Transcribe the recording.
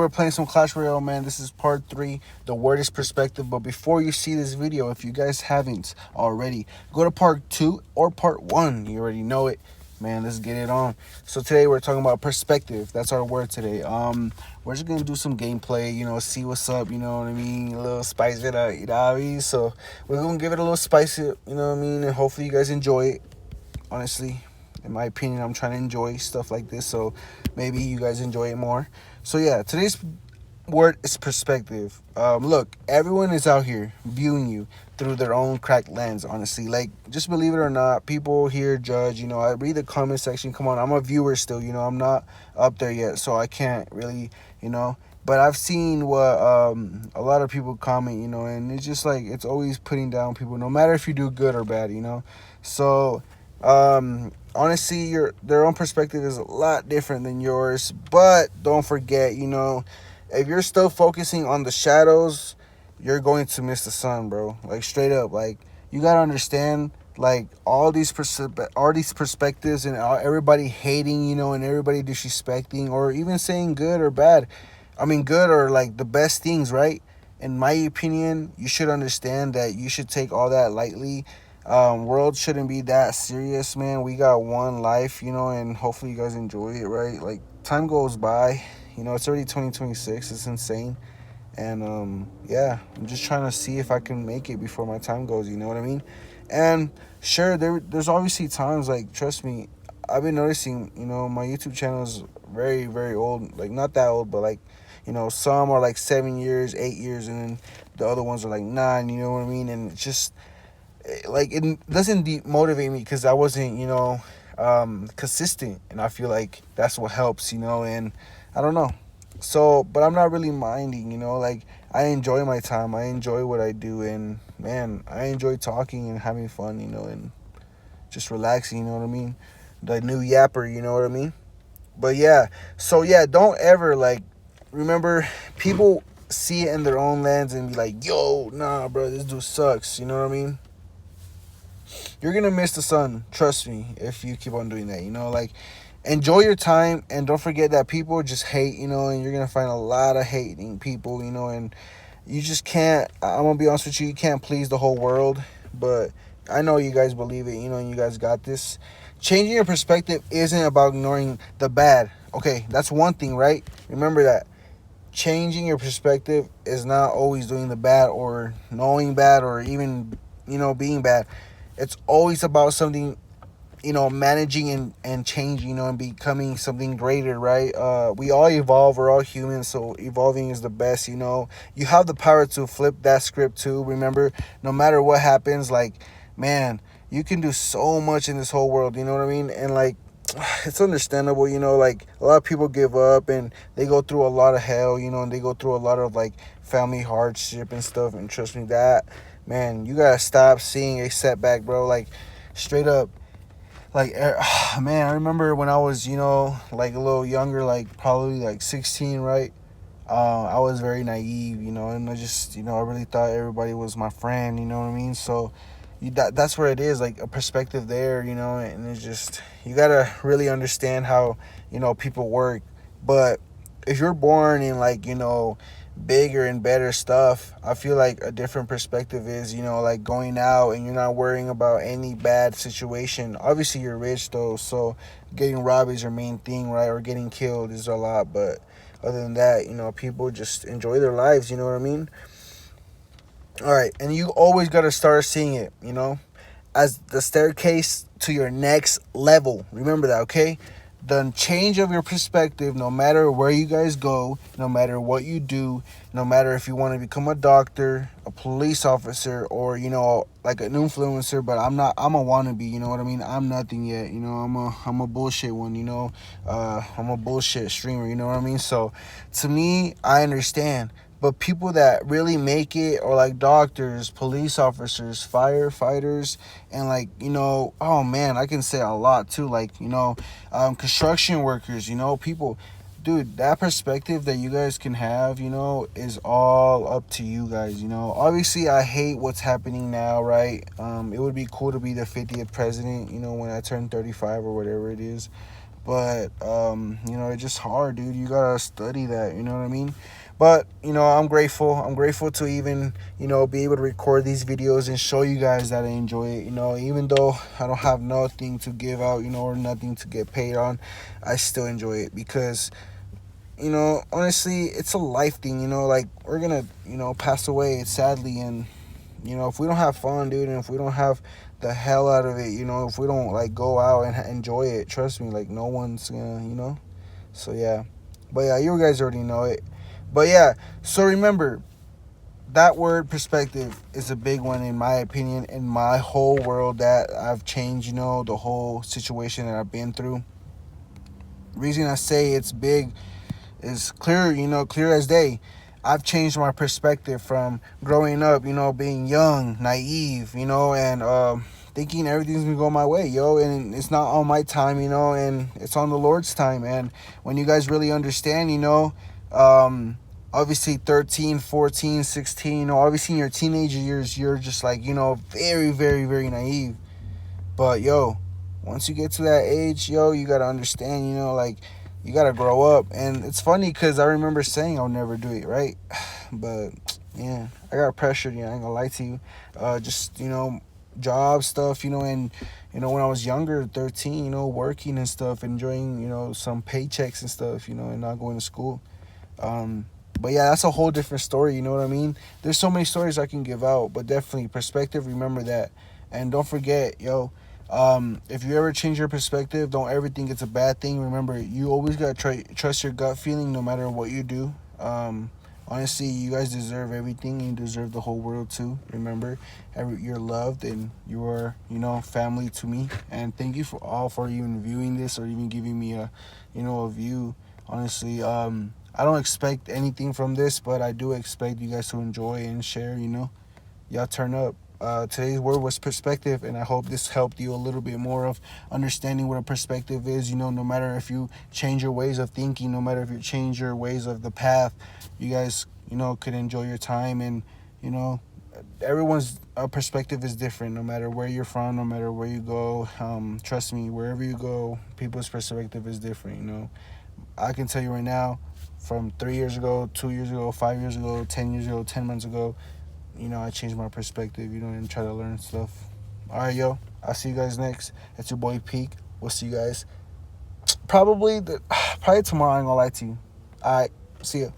We're playing some Clash Royale, man. This is part 3. The word is perspective. But before you see this video, if you guys haven't already, go to part 2 or part 1. You already know it. Man, let's get it on. So today we're talking about perspective. That's our word today. We're just gonna do some gameplay, see what's up, you know what I mean? A little spice it up, you know what I mean? So we're gonna give it a little spice, you know what I mean? And hopefully you guys enjoy it. Honestly, in my opinion, I'm trying to enjoy stuff like this, so maybe you guys enjoy it more. So yeah, today's word is perspective. Look, everyone is out here viewing you through their own cracked lens. Honestly, like, just believe it or not, people here judge. I read the comment section. Come on, I'm a viewer still. I'm not up there yet, so I can't really, But I've seen what a lot of people comment, and it's just like it's always putting down people, no matter if you do good or bad, So honestly, their own perspective is a lot different than yours. But don't forget, if you're still focusing on the shadows, you're going to miss the sun, bro. Like, straight up. Like, you gotta understand, like, all these perspectives, and everybody hating, and everybody disrespecting, or even saying good or bad. I mean, good or like the best things, right? In my opinion, you should understand that you should take all that lightly. World shouldn't be that serious, man. We got one life, and hopefully you guys enjoy it, right? Like, time goes by, it's already 2026. It's insane. And yeah, I'm just trying to see if I can make it before my time goes, you know what I mean? And sure, there's obviously times, like, trust me, I've been noticing, my YouTube channel is very, very old. Like, not that old, but like, some are like 7 years, 8 years, and then the other ones are like 9, you know what I mean? And it's just like, it doesn't motivate me because I wasn't, consistent. And I feel like that's what helps, and I don't know. So, but I'm not really minding, like, I enjoy my time. I enjoy what I do. And man, I enjoy talking and having fun, and just relaxing, you know what I mean? The new yapper, you know what I mean? But yeah, so yeah, don't ever, like, remember, people see it in their own lens and be like, yo, nah, bro, this dude sucks, you know what I mean? You're gonna miss the sun, trust me, if you keep on doing that. Like, enjoy your time, and don't forget that people just hate, and you're gonna find a lot of hating people, and you just can't. I'm gonna be honest with you, you can't please the whole world. But I know you guys believe it, and you guys got this. Changing your perspective isn't about ignoring the bad. Okay, that's one thing, right? Remember that. Changing your perspective is not always doing the bad, or knowing bad, or even, being bad. It's always about something, managing and changing, and becoming something greater, right? We all evolve. We're all humans, so evolving is the best. You have the power to flip that script too. Remember, no matter what happens, like, man, you can do so much in this whole world. You know what I mean? And like, it's understandable. Like, a lot of people give up, and they go through a lot of hell. And they go through a lot of, like, family hardship and stuff. And trust me, that, man, you gotta stop seeing a setback, bro. Like, straight up. Like, man, I remember when I was, like, a little younger, like, probably like 16, right? I was very naive, and I just, I really thought everybody was my friend, you know what I mean? So that's where it is, like, a perspective there, and it's just, you gotta really understand how, people work. But if you're born in, like, bigger and better stuff, I feel like a different perspective is, like, going out and you're not worrying about any bad situation. Obviously, you're rich, though, so getting robbed is your main thing, right? Or getting killed is a lot. But other than that, people just enjoy their lives, you know what I mean? All right, and you always got to start seeing it, as the staircase to your next level. Remember that, okay? The change of your perspective, no matter where you guys go, no matter what you do, no matter if you want to become a doctor, a police officer, or, like, an influencer. But I'm a wannabe, you know what I mean? I'm nothing yet, I'm a bullshit one, I'm a bullshit streamer, you know what I mean? So to me, I understand. But people that really make it, or like doctors, police officers, firefighters, and, like, oh man, I can say a lot too, like, construction workers, people, dude, that perspective that you guys can have, is all up to you guys. Obviously, I hate what's happening now, right? It would be cool to be the 50th president, when I turn 35 or whatever it is. But it's just hard, dude. You gotta study that, you know what I mean? But I'm grateful. I'm grateful to even be able to record these videos and show you guys that I enjoy it. Even though I don't have nothing to give out, or nothing to get paid on, I still enjoy it because honestly, it's a life thing. Like we're gonna pass away sadly, and if we don't have fun, dude, and if we don't have the hell out of it, if we don't like go out and enjoy it, trust me, like no one's gonna, So yeah, but yeah, you guys already know it. But yeah, so remember that word perspective is a big one in my opinion, in my whole world that I've changed. The whole situation that I've been through. Reason I say it's big is clear, clear as day. I've changed my perspective from growing up, being young, naive, and thinking everything's gonna go my way, and it's not on my time, and it's on the Lord's time. And when you guys really understand, um, obviously 13, 14, 16, obviously in your teenager years, you're just like, very, very, very naive. But once you get to that age, you gotta understand, like you gotta grow up. And it's funny because I remember saying I'll never do it, right? But yeah, I got pressured. I ain't gonna lie to you. Just job stuff, and when I was younger, 13, working and stuff, enjoying some paychecks and stuff, and not going to school. Um, but yeah, that's a whole different story. You know what I mean? There's so many stories I can give out, but definitely perspective. Remember that, and don't forget, if you ever change your perspective, don't ever think it's a bad thing. Remember, you always gotta trust your gut feeling, no matter what you do. Honestly, you guys deserve everything. You deserve the whole world too. Remember, you're loved and you are, family to me. And thank you for even viewing this or even giving me a view. Honestly, I don't expect anything from this, but I do expect you guys to enjoy and share. Y'all turn up. Today's word was perspective, and I hope this helped you a little bit more of understanding what a perspective is. No matter if you change your ways of thinking, no matter if you change your ways of the path, you guys, could enjoy your time. And, everyone's perspective is different, no matter where you're from, no matter where you go. Trust me, wherever you go, people's perspective is different. I can tell you right now, from 3 years ago, 2 years ago, 5 years ago, 10 years ago, 10 months ago, I changed my perspective, and try to learn stuff. All right, I'll see you guys next. It's your boy Peak. We'll see you guys probably tomorrow. I ain't gonna lie to you. All right, see ya.